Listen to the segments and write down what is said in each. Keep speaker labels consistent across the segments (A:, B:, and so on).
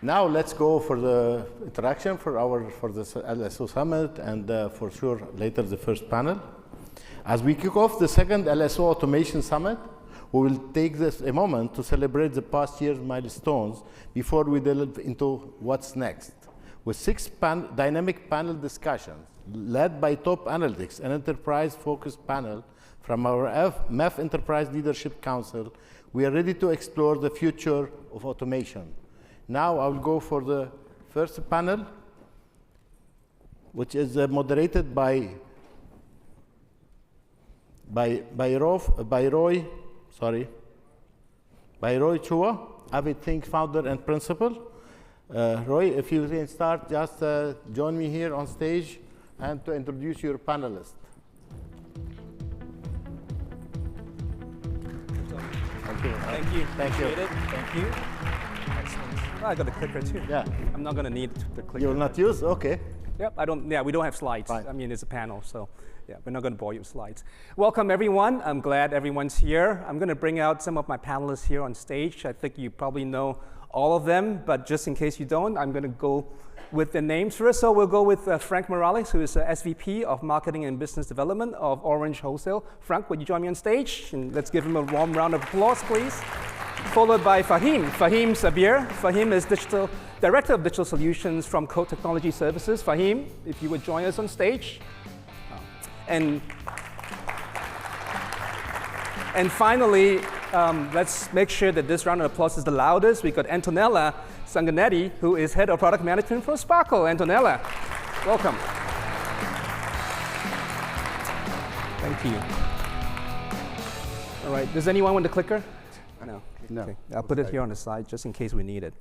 A: Now let's go for the interaction for the LSO summit and for sure later the first panel. As we kick off the second LSO automation summit, we will take a moment to celebrate the past year's milestones before we delve into what's next. With 6 dynamic panel discussions led by top analytics and enterprise-focused panel from our MEF Enterprise Leadership Council, we are ready to explore the future of automation. Now I will go for the first panel, which is moderated by Roy Chua, AvidThink founder and principal. Roy, if you can start, just join me here on stage and to introduce your panelists. Thank you.
B: Thank you.
A: Thank you.
B: Thank you. Excellent. Oh, I got the clicker too.
A: Yeah.
B: I'm not going to need the clicker.
A: You will not use? Okay.
B: Yep. We don't have slides.
A: Fine.
B: I mean, it's a panel, so yeah, we're not going to bore you with slides. Welcome, everyone. I'm glad everyone's here. I'm going to bring out some of my panelists here on stage. I think you probably know all of them, but just in case you don't, I'm going to go with the names first. So we'll go with Franck Morales, who is SVP of Marketing and Business Development of Orange Wholesale. Franck, would you join me on stage? And let's give him a warm round of applause, please. Followed by Fahim Sabir. Fahim is Director of Digital Solutions from Colt Technology Services. Fahim, if you would join us on stage. And finally, let's make sure that this round of applause is the loudest. We got Antonella Sanguineti, who is Head of Product Management for Sparkle. Antonella, welcome. Thank you. All right, does anyone want the clicker? No.
A: No.
B: Okay. I'll put it here on the side just in case we need it.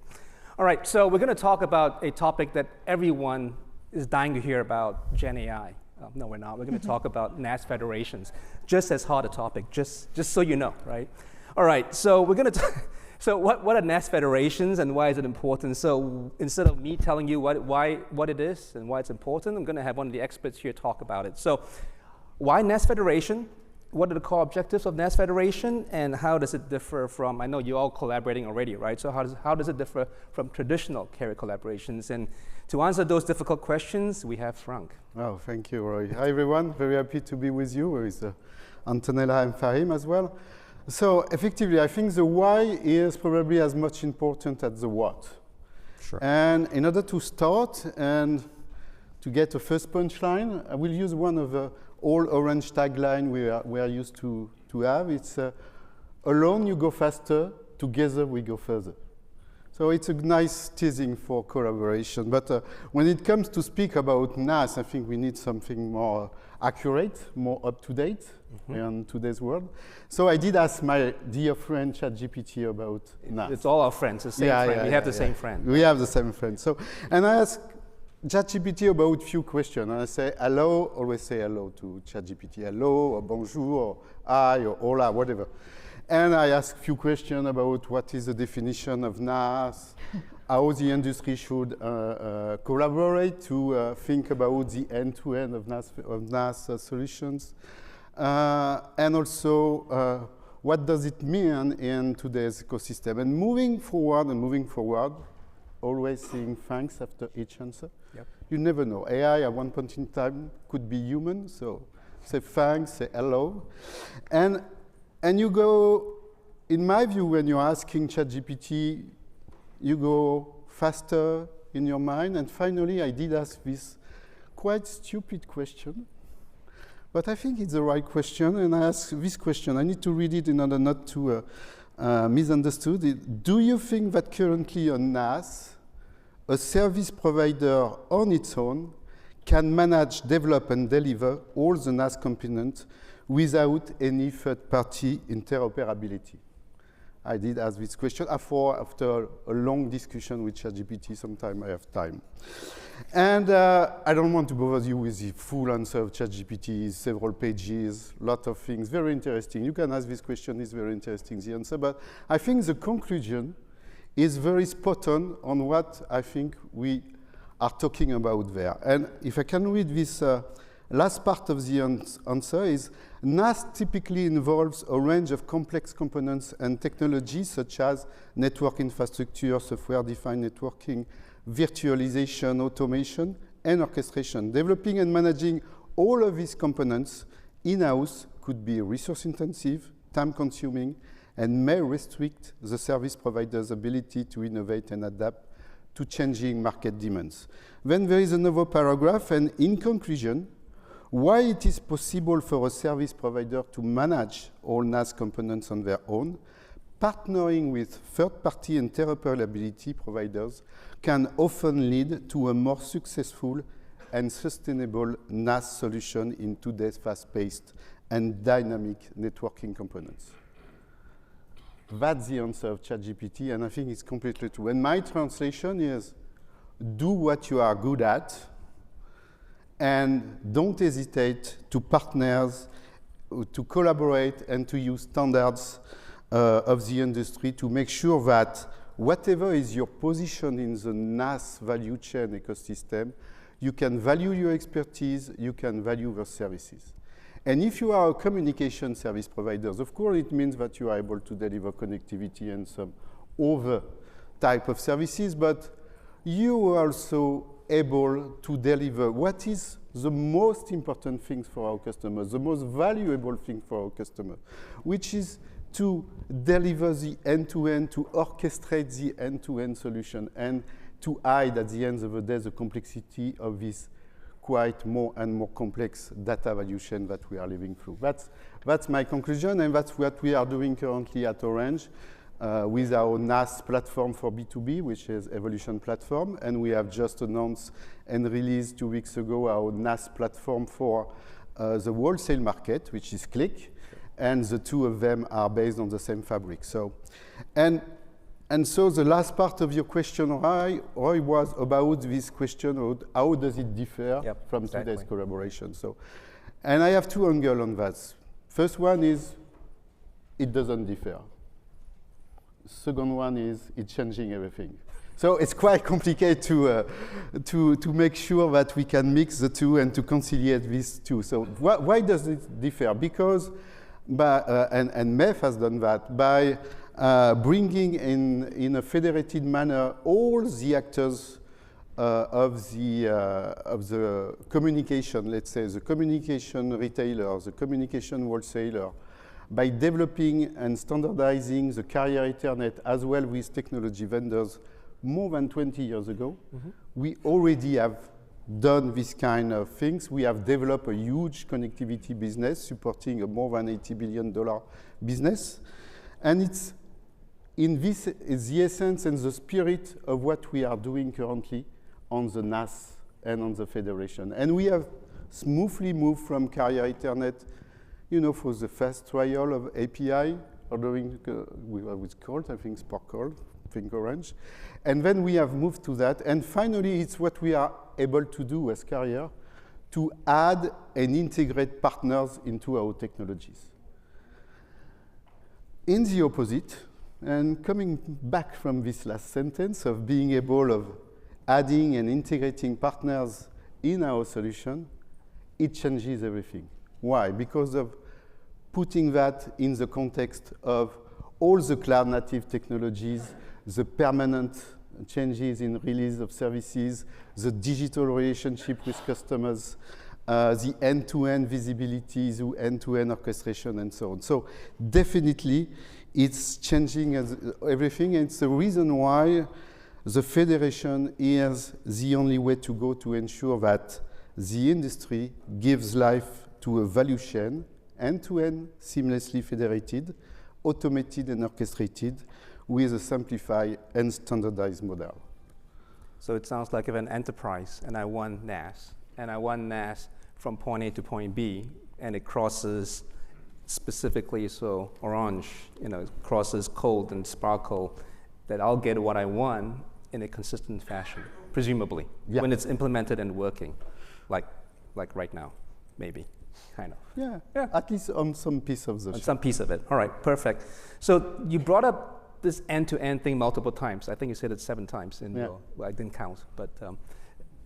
B: All right, so we're going to talk about a topic that everyone is dying to hear about, Gen AI. No, we're not. We're going to talk about NaaS federations, just as hot a topic, just so you know, right? All right, so we're going to so what are NaaS federations and why is it important? So instead of me telling you what it is and why it's important, I'm going to have one of the experts here talk about it. So why NaaS federation? What are the core objectives of NaaS federation, and how does it differ from, I know you're all collaborating already, right? So how does it differ from traditional carrier collaborations? And to answer those difficult questions, we have Franck.
C: Oh, thank you, Roy. Hi, everyone. Very happy to be with you, with Antonella and Fahim as well. So effectively, I think the why is probably as much important as the what.
B: Sure.
C: And in order to start and to get a first punchline, I will use one of the all orange tagline we are used to have. It's alone you go faster, together we go further. So it's a nice teasing for collaboration. But when it comes to speak about NaaS, I think we need something more accurate, more up-to-date in today's world. So I did ask my dear friend ChatGPT about NaaS.
B: It's all our friends, the same friend. We have the same friend.
C: We have the same friend. So, and I asked ChatGPT about a few questions. And I say hello, always say hello to ChatGPT. Hello, or bonjour, or hi, or hola, whatever. And I asked a few questions about what is the definition of NaaS, how the industry should collaborate to think about the end-to-end of NaaS solutions. And also, what does it mean in today's ecosystem? And moving forward, always saying thanks after each answer.
B: Yep.
C: You never know. AI at one point in time could be human, so say thanks, say hello. And you go, in my view, when you're asking ChatGPT, you go faster in your mind. And finally, I did ask this quite stupid question, but I think it's the right question. And I asked this question. I need to read it in order not to misunderstood. Do you think that currently on NaaS, a service provider on its own can manage, develop, and deliver all the NaaS components without any third-party interoperability? I did ask this question after a long discussion with ChatGPT. Sometime I have time. And I don't want to bother you with the full answer of ChatGPT, several pages, lot of things, very interesting. You can ask this question, it's very interesting, the answer. But I think the conclusion is very spot on what I think we are talking about there. And if I can read this last part of the answer is NaaS typically involves a range of complex components and technologies such as network infrastructure, software-defined networking, virtualization, automation, and orchestration. Developing and managing all of these components in-house could be resource-intensive, time-consuming, and may restrict the service provider's ability to innovate and adapt to changing market demands. Then there is another paragraph, and in conclusion, why it is possible for a service provider to manage all NaaS components on their own, partnering with third-party interoperability providers can often lead to a more successful and sustainable NaaS solution in today's fast-paced and dynamic networking components. That's the answer of ChatGPT, and I think it's completely true. And my translation is, do what you are good at, and don't hesitate to partners, to collaborate, and to use standards of the industry to make sure that whatever is your position in the NaaS value chain ecosystem, you can value your expertise, you can value your services. And if you are a communication service provider, of course, it means that you are able to deliver connectivity and some other type of services, but you are also able to deliver what is the most important thing for our customers, the most valuable thing for our customer, which is to deliver the end-to-end, to orchestrate the end-to-end solution, and to hide at the end of the day the complexity of this quite more and more complex data value chain that we are living through. That's my conclusion, and that's what we are doing currently at Orange with our NaaS platform for B2B, which is Evolution Platform, and we have just announced and released 2 weeks ago our NaaS platform for the wholesale market, which is Click, and the two of them are based on the same fabric. So, and so the last part of your question, Roy, was about this question of how does it differ from today's collaboration. So, and I have two angles on that. First one is it doesn't differ. Second one is it's changing everything. So it's quite complicated to make sure that we can mix the two and to conciliate these two. So why does it differ? Because, and MEF has done that, by bringing in a federated manner all the actors of the communication, let's say the communication retailer, the communication wholesaler, by developing and standardizing the carrier Ethernet as well with technology vendors more than 20 years ago. We already have done this kind of things. We have developed a huge connectivity business supporting a more than $80 billion business. And it's in this is the essence and the spirit of what we are doing currently on the NaaS and on the federation. And we have smoothly moved from carrier Ethernet, you know, for the first trial of API, ordering with Colt, I think Sport Colt, I think Orange. And then we have moved to that. And finally, it's what we are able to do as carrier, to add and integrate partners into our technologies. In the opposite, and coming back from this last sentence of being able of adding and integrating partners in our solution, it changes everything. Why? Because of putting that in the context of all the cloud native technologies, the permanent changes in release of services, the digital relationship with customers, the end-to-end visibility, the end-to-end orchestration, and so on. So definitely, it's changing everything, and it's the reason why the federation is the only way to go to ensure that the industry gives life to a value chain, end-to-end, seamlessly federated, automated and orchestrated with a simplified and standardized model.
B: So it sounds like if an enterprise and I want NaaS, and I want NaaS from point A to point B, and it crosses specifically, so Orange, you know, crosses Colt and Sparkle, that I'll get what I want in a consistent fashion, presumably, when it's implemented and working, like right now, maybe, kind of.
C: Yeah, at least on some piece of the
B: on some piece of it. All right, perfect. So you brought up this end-to-end thing multiple times. I think you said it 7 times in your, well, I didn't count, but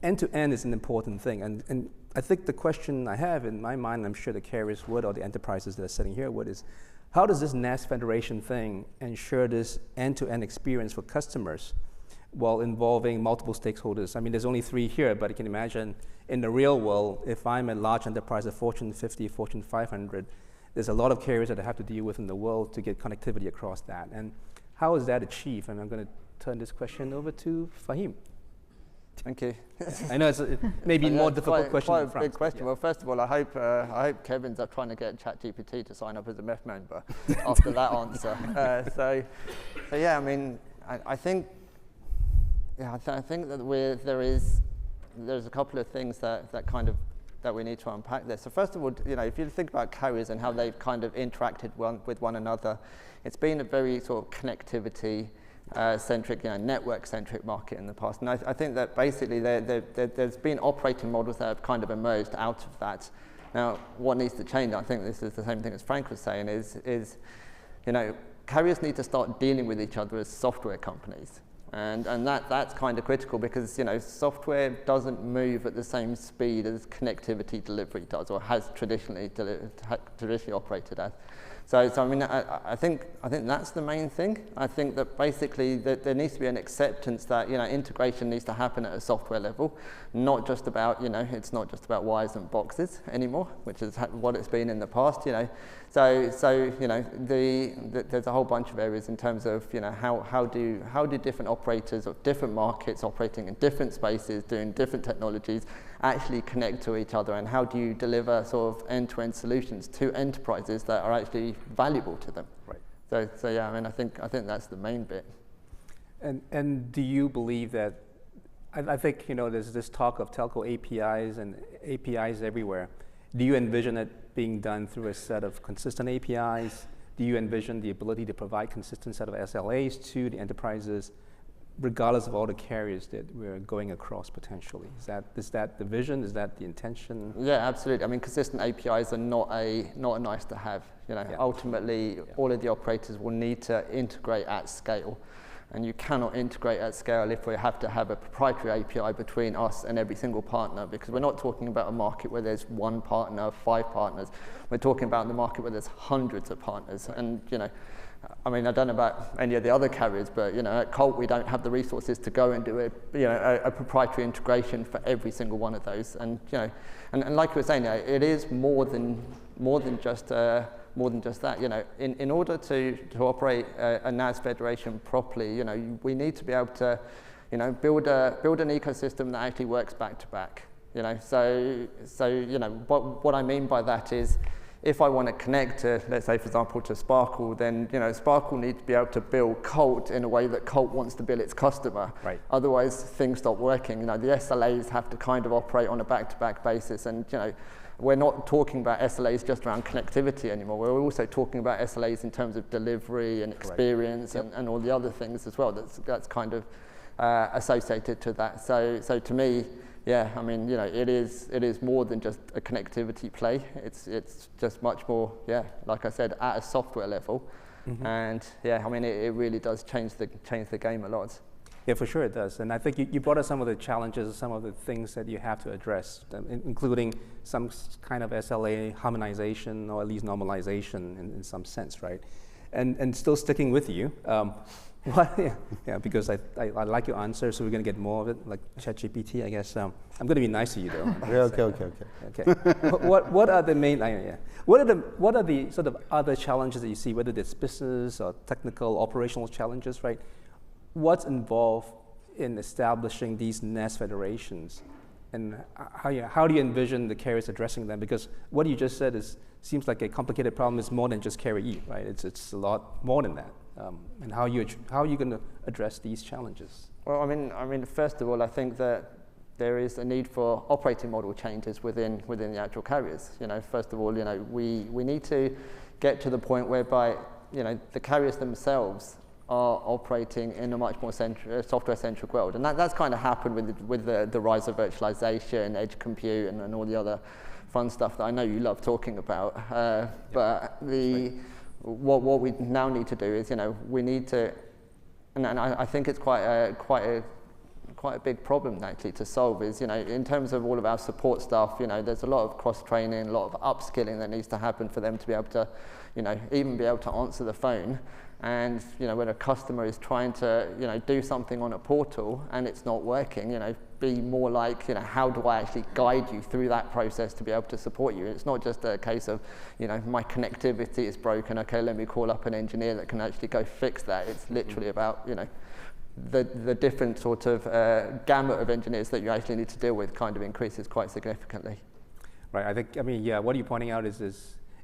B: end-to-end is an important thing. And I think the question I have in my mind, I'm sure the carriers would, or the enterprises that are sitting here would, is how does this NaaS federation thing ensure this end-to-end experience for customers while involving multiple stakeholders? I mean, there's only 3 here, but you can imagine in the real world, if I'm a large enterprise, a Fortune 50, Fortune 500, there's a lot of carriers that I have to deal with in the world to get connectivity across that. And how is that achieved? And I'm going to turn this question over to Fahim.
D: Thank you.
B: I know it's maybe more difficult question.
D: Quite a big question. Yeah. Well, first of all, I hope Kevin's up trying to get ChatGPT to sign up as a MEF member after that answer. So yeah, I mean, I think that there's a couple of things that we need to unpack there. So first of all, if you think about carriers and how they've kind of interacted with one another, it's been a very sort of connectivity centric, network-centric market in the past. And I think that basically there's been operating models that have kind of emerged out of that. Now, what needs to change, I think this is the same thing as Franck was saying, is carriers need to start dealing with each other as software companies. And that's kind of critical because, software doesn't move at the same speed as connectivity delivery does or has traditionally operated as. So I mean, I think that's the main thing. I think that basically there needs to be an acceptance that integration needs to happen at a software level, not just about it's not just about wires and boxes anymore, which is what it's been in the past. So there's a whole bunch of areas in terms of how do different operators of different markets operating in different spaces doing different technologies actually connect to each other, and how do you deliver sort of end-to-end solutions to enterprises that are actually valuable to them? Right. So yeah, I mean, I think that's the main bit.
B: And do you believe that? I think there's this talk of telco APIs and APIs everywhere. Do you envision it being done through a set of consistent APIs? Do you envision the ability to provide consistent set of SLAs to the enterprises, regardless of all the carriers that we're going across potentially? Is that the vision? Is that the intention?
D: Yeah, absolutely. I mean, consistent APIs are not a nice to have. Ultimately, all of the operators will need to integrate at scale. And you cannot integrate at scale if we have to have a proprietary API between us and every single partner, because we're not talking about a market where there's one partner, 5 partners. We're talking about the market where there's hundreds of partners. And, I mean, I don't know about any of the other carriers, but at Colt we don't have the resources to go and do a proprietary integration for every single one of those. And and like you were saying, it is more than just that. In order to operate a NaaS federation properly, we need to be able to build an ecosystem that actually works back to back. So what I mean by that is, if I want to connect to, let's say, for example, to Sparkle, then Sparkle needs to be able to bill Colt in a way that Colt wants to bill its customer. Right. Otherwise, things stop working. The SLAs have to kind of operate on a back-to-back basis, and we're not talking about SLAs just around connectivity anymore. We're also talking about SLAs in terms of delivery and experience and all the other things as well. That's kind of associated to that. So to me, yeah, I mean, it is more than just a connectivity play. It's just much more, like I said, at a software level. Mm-hmm. And yeah, I mean, it really does change the game a lot.
B: Yeah, for sure it does. And I think you brought up some of the challenges, some of the things that you have to address, including some kind of SLA harmonization or at least normalization in some sense, right? And still sticking with you. Because I like your answer, so we're going to get more of it, like ChatGPT, I guess. I'm going to be nice to you, though. Okay. What are the main? What are the sort of other challenges that you see, whether it's business or technical, operational challenges, right? What's involved in establishing these NaaS federations, and how do you envision the carriers addressing them? Because what you just said seems like a complicated problem. It's more than just carrier E, right? It's a lot more than that. And how are you going to address these challenges?
D: Well, I mean, first of all, I think that there is a need for operating model changes within the actual carriers. First of all, we need to get to the point whereby the carriers themselves are operating in a much more software-centric world, and that's kind of happened with the rise of virtualization, edge compute, and all the other fun stuff that I know you love talking about. But what we now need to do is, we need to, and I think it's quite a quite a big problem actually to solve. Is, you know, in terms of all of our support staff, you know, there's a lot of cross training, a lot of upskilling that needs to happen for them to be able to, you know, even be able to answer the phone. And, you know, when a customer is trying to, you know, do something on a portal and it's not working, you know, be more like, you know, how do I actually guide you through that process to be able to support you? It's not just a case of, you know, my connectivity is broken, okay, let me call up an engineer that can actually go fix that. It's literally about, you know, the different sort of gamut of engineers that you actually need to deal with kind of increases quite significantly.
B: Right, I think, I mean, yeah, what you're pointing out is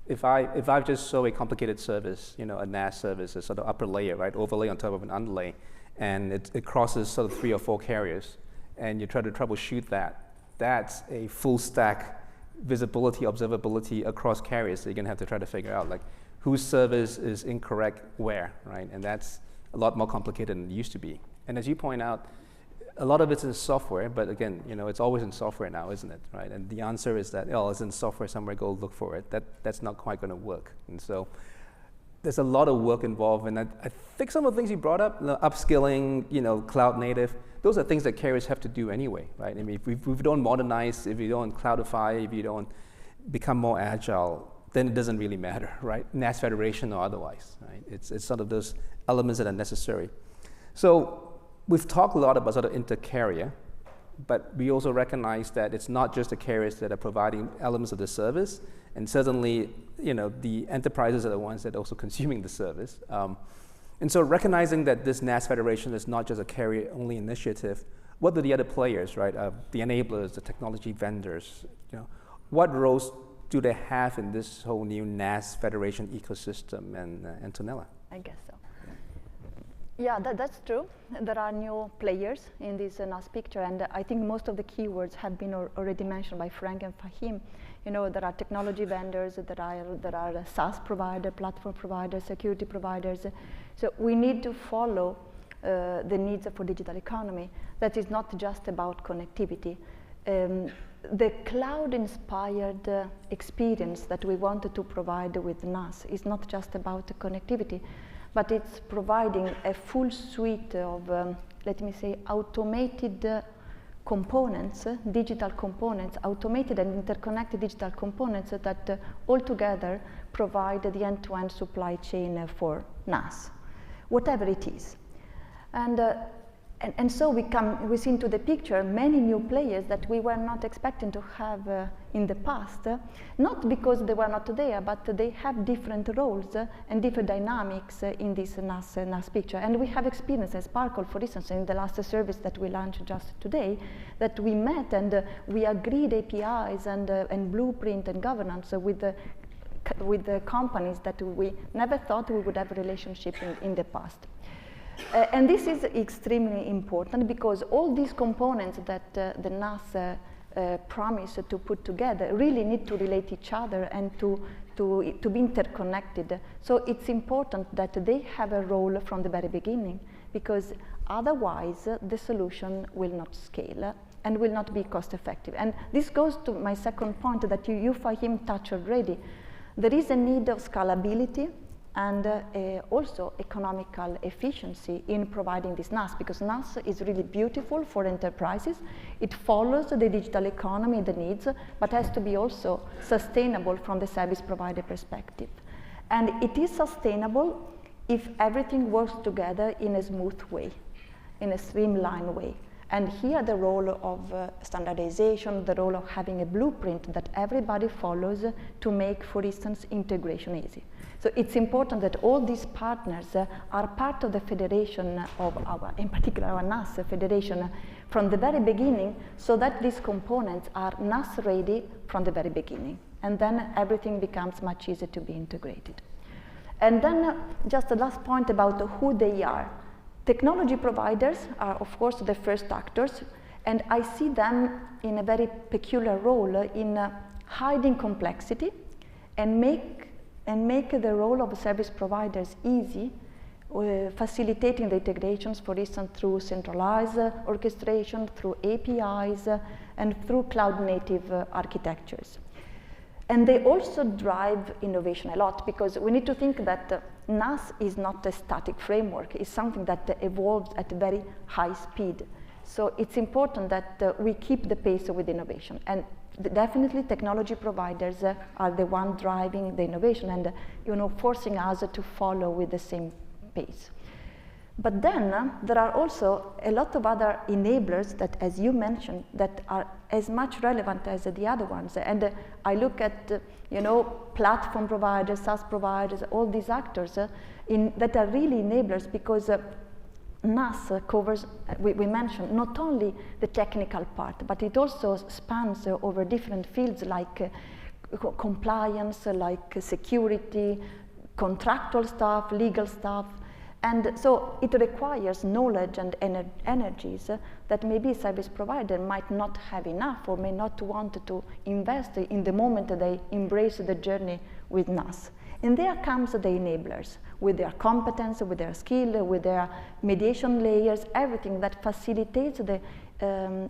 B: if I just show a complicated service, you know, a NaaS service, a sort of upper layer, right, overlay on top of an underlay, and it crosses sort of 3 or 4 carriers, and you try to troubleshoot that, that's a full stack visibility, observability across carriers. So you're going to have to try to figure out, like, whose service is incorrect where, right? And that's a lot more complicated than it used to be. And as you point out, a lot of it's in software, but again, you know, it's always in software now, isn't it, right? And the answer is that, oh, it's in software somewhere, go look for it. That's not quite going to work. And so there's a lot of work involved, and I think some of the things you brought up, upskilling, you know, cloud native, those are things that carriers have to do anyway, right? I mean, if we don't modernize, if you don't cloudify, if you don't become more agile, then it doesn't really matter, right? NaaS federation or otherwise, right? It's sort of those elements that are necessary. So we've talked a lot about sort of inter-carrier, but we also recognize that it's not just the carriers that are providing elements of the service, and certainly, you know, the enterprises are the ones that are also consuming the service. And so recognizing that this NaaS federation is not just a carrier-only initiative, what do the other players, right, the enablers, the technology vendors, you know, what roles do they have in this whole new NaaS federation ecosystem? And Antonella?
E: I guess so. Yeah, that's true. There are new players in this NaaS picture, and I think most of the keywords have been already mentioned by Franck and Fahim. You know, there are technology vendors, there are SaaS providers, platform providers, security providers. So we need to follow the needs for digital economy. That is not just about connectivity. The cloud-inspired experience that we wanted to provide with NaaS is not just about connectivity, but it's providing a full suite of, let me say, automated components, digital components, automated and interconnected digital components that altogether provide the end-to-end supply chain for NaaS, whatever it is. And so we see into the picture many new players that we were not expecting to have in the past, not because they were not there, but they have different roles and different dynamics in this NaaS picture. And we have experienced as Sparkle, for instance, in the last service that we launched just today, that we met and we agreed APIs and blueprint and governance with the companies that we never thought we would have a relationship in the past. And this is extremely important because all these components that the NaaS promise to put together really need to relate each other and to be interconnected. So it's important that they have a role from the very beginning, because otherwise the solution will not scale and will not be cost effective. And this goes to my second point that you Fahim, touched already. There is a need of scalability and also economical efficiency in providing this NaaS, because NaaS is really beautiful for enterprises. It follows the digital economy, the needs, but has to be also sustainable from the service provider perspective. And it is sustainable if everything works together in a smooth way, in a streamlined way. And here the role of standardization, the role of having a blueprint that everybody follows to make, for instance, integration easy. So it's important that all these partners are part of the federation of in particular our NaaS federation from the very beginning, so that these components are NaaS ready from the very beginning. And then everything becomes much easier to be integrated. And then just the last point about who they are. Technology providers are, of course, the first actors, and I see them in a very peculiar role in hiding complexity and make the role of service providers easy, facilitating the integrations, for instance, through centralized orchestration, through APIs, and through cloud-native architectures. And they also drive innovation a lot, because we need to think that NaaS is not a static framework. It's something that evolves at a very high speed. So it's important that we keep the pace with innovation. And definitely technology providers are the one driving the innovation and forcing us to follow with the same pace. But then there are also a lot of other enablers that, as you mentioned, that are as much relevant as the other ones. And I look at platform providers, SaaS providers, all these actors that are really enablers, because NaaS covers, we mentioned, not only the technical part, but it also spans over different fields like compliance, like security, contractual stuff, legal stuff. And so it requires knowledge and energies that maybe service provider might not have enough or may not want to invest in the moment that they embrace the journey with NaaS. And there comes the enablers with their competence, with their skill, with their mediation layers, everything that facilitates the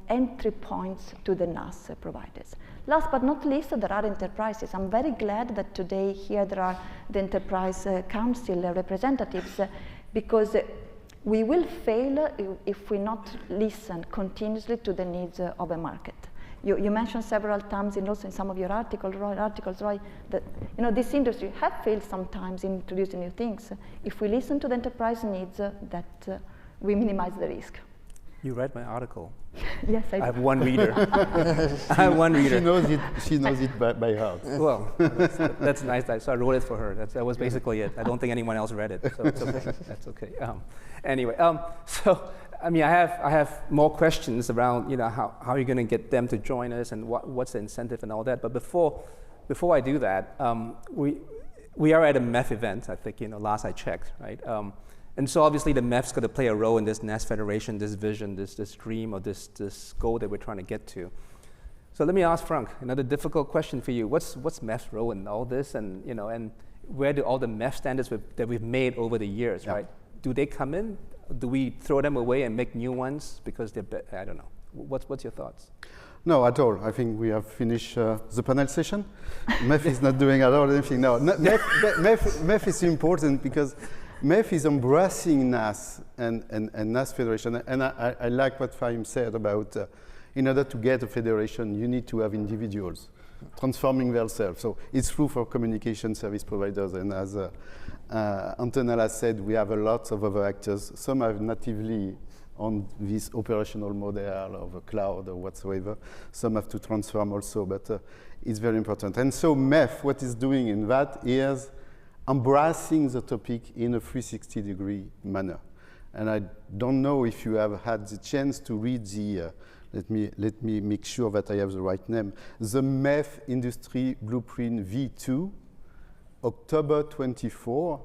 E: entry points to the NaaS providers. Last but not least, there are enterprises. I'm very glad that today here there are the Enterprise Council representatives, because we will fail if we not listen continuously to the needs of a market. You mentioned several times, and also in some of your articles, Roy, that this industry have failed sometimes in introducing new things. If we listen to the enterprise needs, that we minimize the risk.
B: You read my article.
E: Yes, I do.
B: I have one reader. I have one reader.
C: She knows it by heart.
B: Well, that's nice. So I wrote it for her. That was basically it. I don't think anyone else read it, so it's okay. That's okay. Anyway, so I mean, I have more questions around how you're going to get them to join us and what's the incentive and all that. But before I do that, we are at a MEF event. I think last I checked, right? And so obviously the MEF's going to play a role in this NaaS Federation, this vision, this dream, or this goal that we're trying to get to. So let me ask Franck another difficult question for you. What's MEF's role in all this, and and where do all the MEF standards that we've made over the years, right? Do they come in? Do we throw them away and make new ones because they're I don't know. What's your thoughts?
C: No, at all. I think we have finished the panel session. MEF is not doing at all anything. No, MEF is important because MEF is embracing NaaS and NaaS Federation. And I like what Fahim said about in order to get a federation, you need to have individuals transforming themselves. So it's true for communication service providers. And as Antonella said, we have a lot of other actors. Some are natively on this operational model of a cloud or whatsoever. Some have to transform also, but it's very important. And so MEF, what it's doing in that is embracing the topic in a 360-degree manner. And I don't know if you have had the chance to read the, let me make sure that I have the right name, the MEF Industry Blueprint V2, October 24,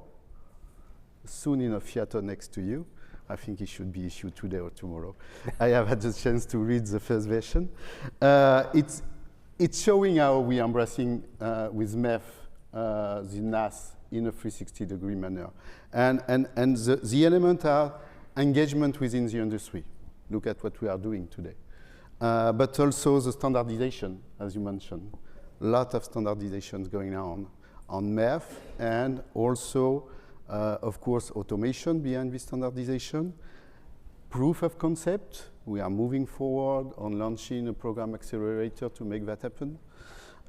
C: soon in a theater next to you. I think it should be issued today or tomorrow. I have had the chance to read the first version. It's showing how we are embracing with MEF the NaaS in a 360-degree manner. And the elements are engagement within the industry. Look at what we are doing today. But also the standardization, as you mentioned. A lot of standardizations going on MEF, and also, of course, automation behind this standardization. Proof of concept. We are moving forward on launching a program accelerator to make that happen.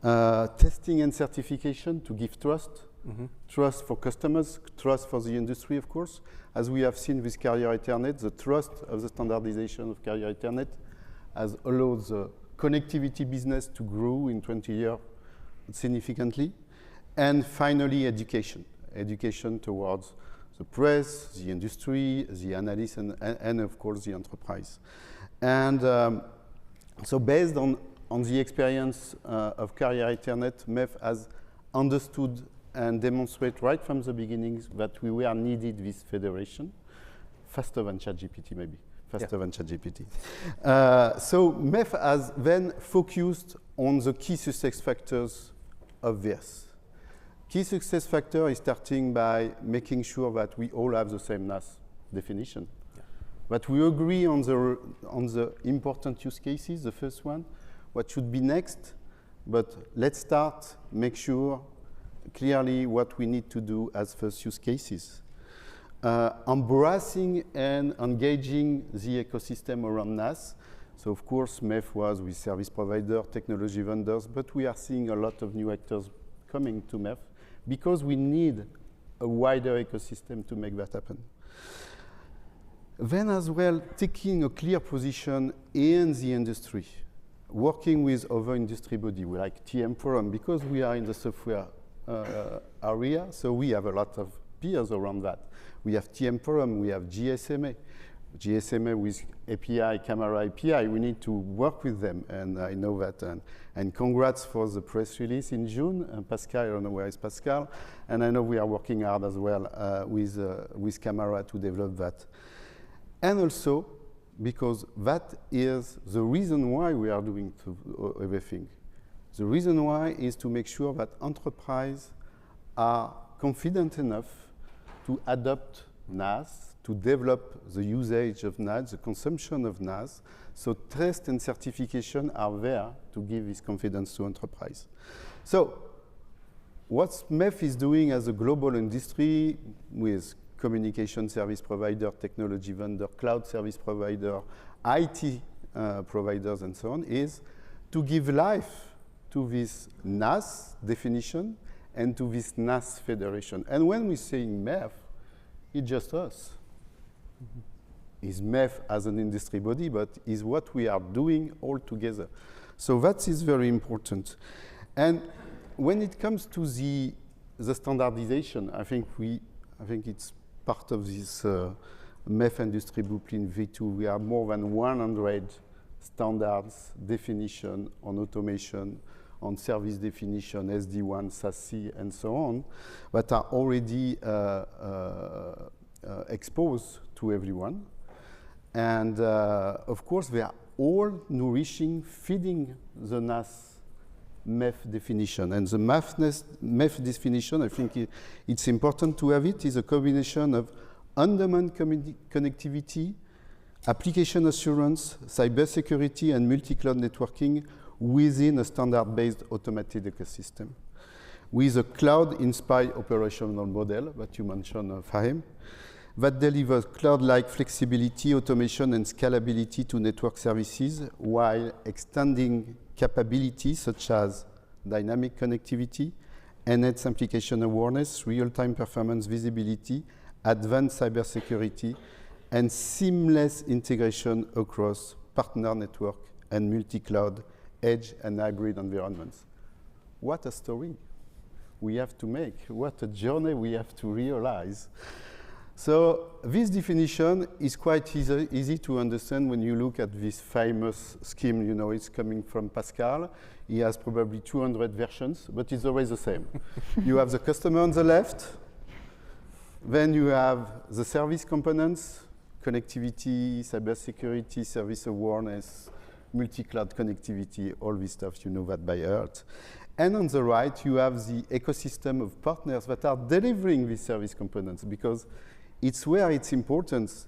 C: Testing and certification to give trust. Mm-hmm. Trust for customers, trust for the industry, of course. As we have seen with Carrier Ethernet, the trust of the standardization of Carrier Ethernet has allowed the connectivity business to grow in 20 years significantly. And finally, education. Education towards the press, the industry, the analysts, and of course, the enterprise. And so based on the experience of Carrier Ethernet, MEF has understood and demonstrate right from the beginning that we were needed this federation, faster than ChatGPT maybe, than ChatGPT. So MEF has then focused on the key success factors of this. Key success factor is starting by making sure that we all have the same NaaS definition, that we agree on the important use cases, the first one, what should be next, but let's start, make sure clearly what we need to do as first use cases. embracing and engaging the ecosystem around NaaS. So of course, MEF was with service provider, technology vendors, but we are seeing a lot of new actors coming to MEF because we need a wider ecosystem to make that happen. Then as well, taking a clear position in the industry, working with other industry bodies like TM Forum, because we are in the software area, so we have a lot of peers around that. We have TM Forum, we have GSMA. GSMA with API, camera API, we need to work with them, and I know that. And congrats for the press release in June. Pascal, I don't know where is Pascal, and I know we are working hard as well with camera to develop that. And also, because that is the reason why we are doing everything. The reason why is to make sure that enterprises are confident enough to adopt NaaS, to develop the usage of NaaS, the consumption of NaaS, so trust and certification are there to give this confidence to enterprise. So what MEF is doing as a global industry with communication service provider, technology vendor, cloud service provider, IT providers and so on, is to give life to this NaaS definition and to this NaaS federation. And when we say MEF, it's just us. Is MEF as an industry body, but is what we are doing all together. So that is very important. And when it comes to the standardization, I think it's part of this MEF industry blueprint V2. We have more than 100 standards, definition on automation, on service definition, SD-WAN, SASE, and so on, that are already exposed to everyone. And of course, they are all nourishing, feeding the NaaS MEF definition. And the MEF definition, I think it's important to have it, is a combination of on-demand connectivity, application assurance, cybersecurity, and multi-cloud networking within a standard-based automated ecosystem, with a cloud-inspired operational model that you mentioned, Fahim, that delivers cloud-like flexibility, automation, and scalability to network services while extending capabilities such as dynamic connectivity, enhanced application awareness, real-time performance visibility, advanced cybersecurity, and seamless integration across partner network and multi-cloud, edge, and hybrid environments. What a story we have to make. What a journey we have to realize. So this definition is quite easy to understand when you look at this famous scheme. You know, it's coming from Pascal. He has probably 200 versions, but it's always the same. You have the customer on the left. Then you have the service components, connectivity, cybersecurity, service awareness, multi-cloud connectivity, all this stuff, you know that by heart. And on the right, you have the ecosystem of partners that are delivering these service components, because it's where it's important.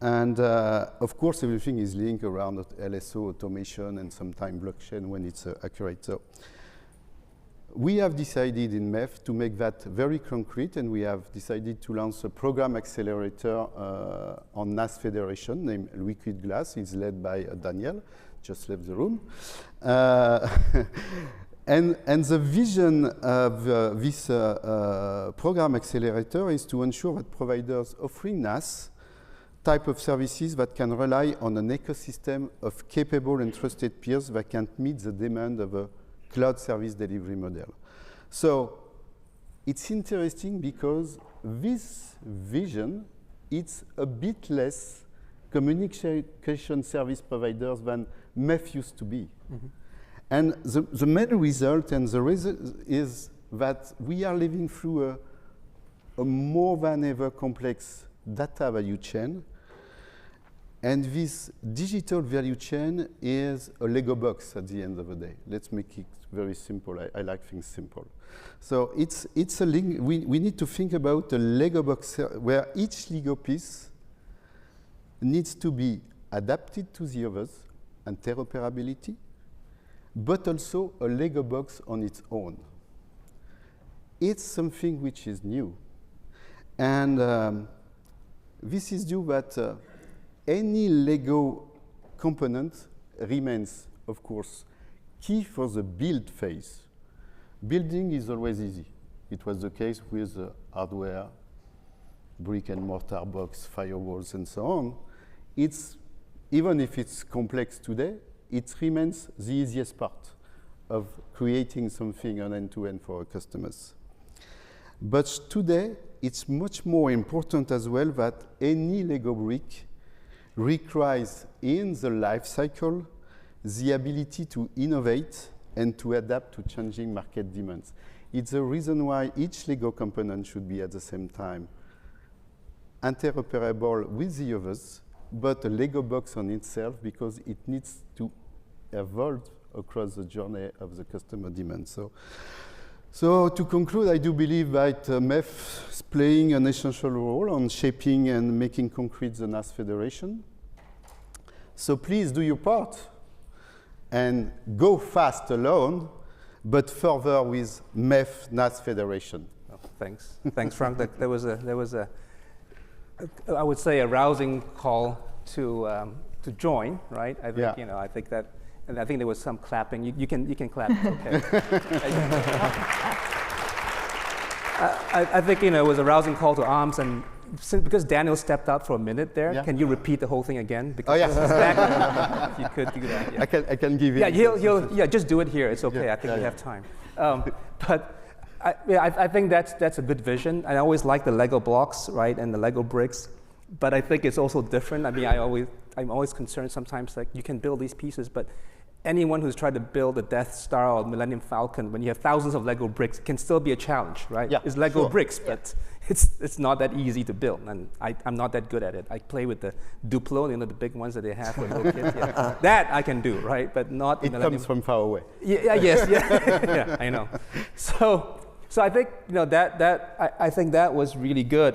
C: And of course, everything is linked around LSO, automation, and sometimes blockchain when it's accurate. So we have decided in MEF to make that very concrete, and we have decided to launch a program accelerator on NaaS Federation named Liquid Glass. It's led by Daniel, just left the room. And the vision of this program accelerator is to ensure that providers offering NaaS type of services that can rely on an ecosystem of capable and trusted peers that can meet the demand of a cloud service delivery model. So it's interesting because this vision, it's a bit less communication service providers than MEF used to be. Mm-hmm. And the main result and the result is that we are living through a more than ever complex data value chain. And this digital value chain is a Lego box at the end of the day. Let's make it very simple. I like things simple. So it's a link. We need to think about a Lego box where each Lego piece needs to be adapted to the others, interoperability, but also a Lego box on its own. It's something which is new. And this is due that any Lego component remains, of course, key for the build phase. Building is always easy. It was the case with hardware, brick and mortar box, firewalls, and so on. Even if it's complex today, it remains the easiest part of creating something on end-to-end for our customers. But today, it's much more important as well that any Lego brick requires in the life cycle the ability to innovate and to adapt to changing market demands. It's the reason why each Lego component should be at the same time interoperable with the others, but a Lego box on itself, because it needs to evolve across the journey of the customer demand. So to conclude, I do believe that MEF is playing an essential role on shaping and making concrete the NaaS Federation. So please do your part and go fast alone, but further with MEF NaaS Federation.
B: Oh, thanks. Thanks, Franck. There was a I would say, a rousing call to join, right? I think,
C: yeah.
B: You know, I think that, and I think there was some clapping. You can clap. It's okay. I think, you know, it was a rousing call to arms, and because Daniel stepped out for a minute there, yeah. Can you repeat the whole thing again? Because if you could do that. Yeah.
C: I can give you.
B: Yeah, just do it here. It's okay. Yeah, I think we have time. But I think that's a good vision. I always like the Lego blocks, right, and the Lego bricks. But I think it's also different. I mean, I'm always concerned sometimes, like, you can build these pieces, but anyone who's tried to build a Death Star or Millennium Falcon, when you have thousands of Lego bricks, it can still be a challenge, right? Yeah, it's Lego bricks, but it's not that easy to build, and I'm not that good at it. I play with the Duplo, you know, the big ones that they have for little kids. Yeah. That I can do, right? But not.
C: It comes from far away.
B: Yeah, I know. So I think, you know, I think that was really good.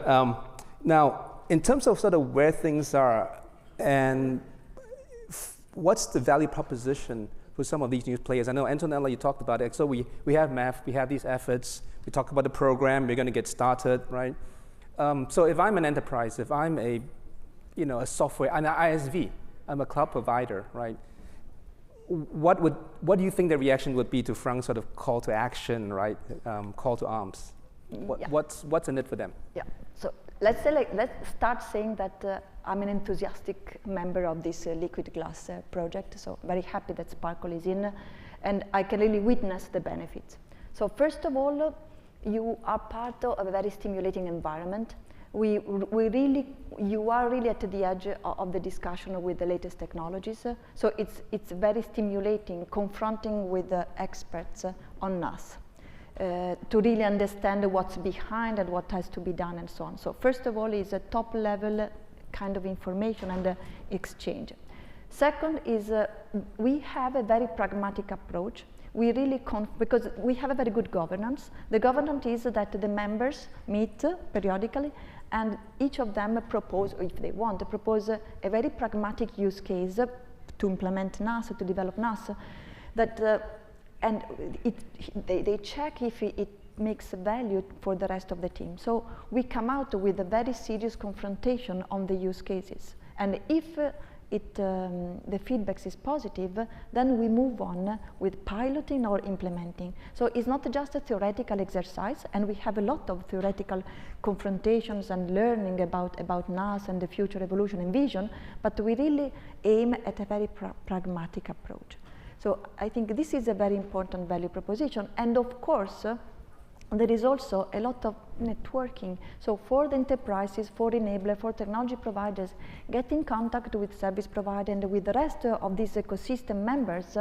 B: Now, in terms of sort of where things are, and what's the value proposition for some of these new players? I know, Antonella, you talked about it. So we have MEF, we have these efforts, we talk about the program, we're going to get started, right? So if I'm an enterprise, if I'm a software, an ISV, I'm a cloud provider, right? What do you think the reaction would be to Franck's sort of call to action, right? Call to arms. What's in it for them? Yeah.
E: So let's start saying that I'm an enthusiastic member of this liquid glass project. So very happy that Sparkle is in, and I can really witness the benefits. So first of all, you are part of a very stimulating environment. You are really at the edge of the discussion with the latest technologies. So it's very stimulating, confronting with the experts on NaaS. To really understand what's behind and what has to be done and so on. So first of all is a top level kind of information and exchange. Second is we have a very pragmatic approach. We really, because we have a very good governance. The governance is that the members meet periodically, and each of them propose, or if they want, propose a very pragmatic use case to implement NaaS, to develop NaaS, and they check if it makes value for the rest of the team. So we come out with a very serious confrontation on the use cases. And if the feedback is positive, then we move on with piloting or implementing. So it's not just a theoretical exercise, and we have a lot of theoretical confrontations and learning about NaaS and the future evolution and vision, but we really aim at a very pragmatic approach. So I think this is a very important value proposition. And of course, there is also a lot of networking. So for the enterprises, for enabler, for technology providers, get in contact with service provider and with the rest of these ecosystem members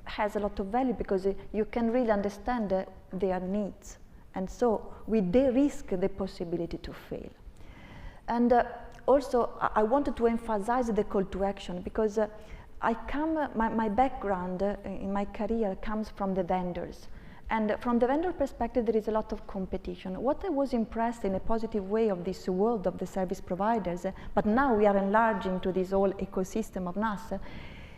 E: has a lot of value, because you can really understand their needs. And so we de-risk the possibility to fail. And also, I wanted to emphasize the call to action, because my background in my career comes from the vendors. And from the vendor perspective, there is a lot of competition. What I was impressed in a positive way of this world of the service providers, but now we are enlarging to this whole ecosystem of NaaS,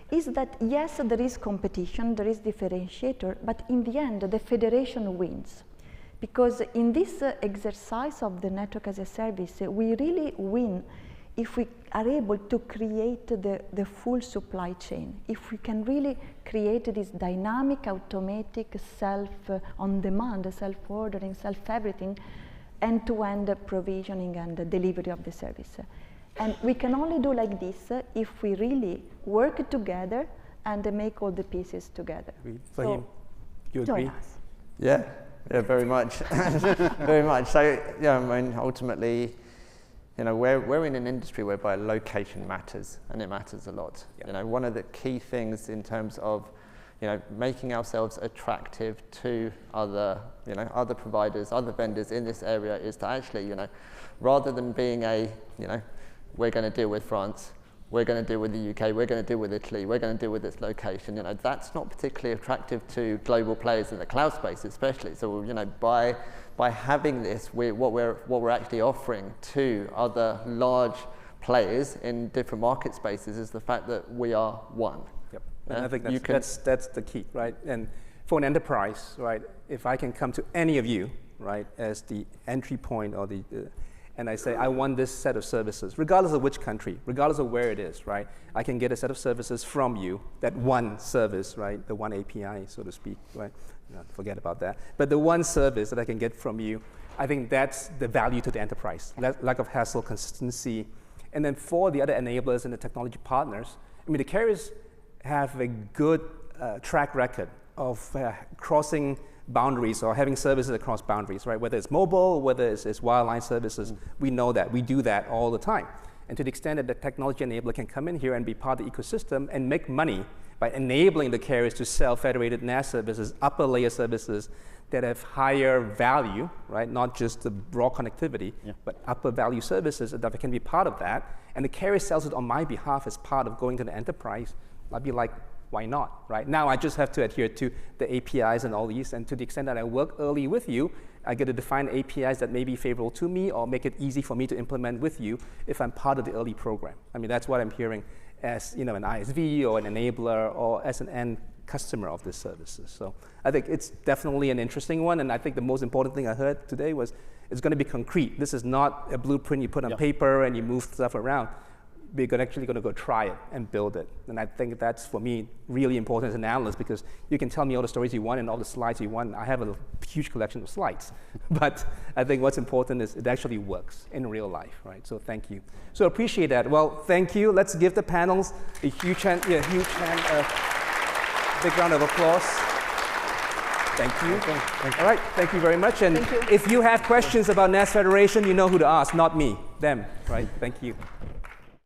E: is that yes, there is competition, there is differentiator, but in the end, the federation wins. Because in this exercise of the network as a service, we really win if we are able to create the full supply chain. If we can really create this dynamic, automatic, on-demand, self-ordering, self-everything, end-to-end provisioning and delivery of the service. And we can only do like this if we really work together and make all the pieces together.
B: Fahim, you agree?
E: Join us.
D: Yeah, very much, very much. So, yeah, I mean, ultimately, you know, we're in an industry whereby location matters, and it matters a lot.
B: Yeah.
D: You know, one of the key things in terms of, you know, making ourselves attractive to other providers, other vendors in this area is to actually, you know, rather than being we're going to deal with France, we're going to deal with the UK, we're going to deal with Italy, we're going to deal with this location, you know, that's not particularly attractive to global players in the cloud space especially. So, you know, by having this, what we're actually offering to other large players in different market spaces is the fact that we are one.
B: Yep. And I think that's the key, right? And for an enterprise, right, if I can come to any of you, right, as the entry point or and I say, I want this set of services, regardless of which country, regardless of where it is, right? I can get a set of services from you, that one service, right? The one API, so to speak, right? No, forget about that. But the one service that I can get from you, I think that's the value to the enterprise. Lack of hassle, consistency. And then for the other enablers and the technology partners, I mean, the carriers have a good track record of crossing boundaries or having services across boundaries, right? Whether it's mobile, whether it's wireline services, we know that. We do that all the time. And to the extent that the technology enabler can come in here and be part of the ecosystem and make money by enabling the carriers to sell federated NaaS services, upper layer services that have higher value, right? Not just the raw connectivity, but upper value services that can be part of that. And the carrier sells it on my behalf as part of going to the enterprise. I'd be like, why not, right? Now I just have to adhere to the APIs and all these, and to the extent that I work early with you, I get to define APIs that may be favorable to me or make it easy for me to implement with you if I'm part of the early program. I mean, that's what I'm hearing as, you know, an ISV or an enabler or as an end customer of these services. So I think it's definitely an interesting one, and I think the most important thing I heard today was it's going to be concrete. This is not a blueprint you put on paper and you move stuff around. We're actually going to go try it and build it. And I think that's, for me, really important as an analyst, because you can tell me all the stories you want and all the slides you want. I have a huge collection of slides. But I think what's important is it actually works in real life, right? So thank you. So appreciate that. Well, thank you. Let's give the panels a huge hand, big round of applause. Thank you. Thank you. All right, thank you very much. And if you have questions about NaaS Federation, you know who to ask, not me, them, right? Thank you.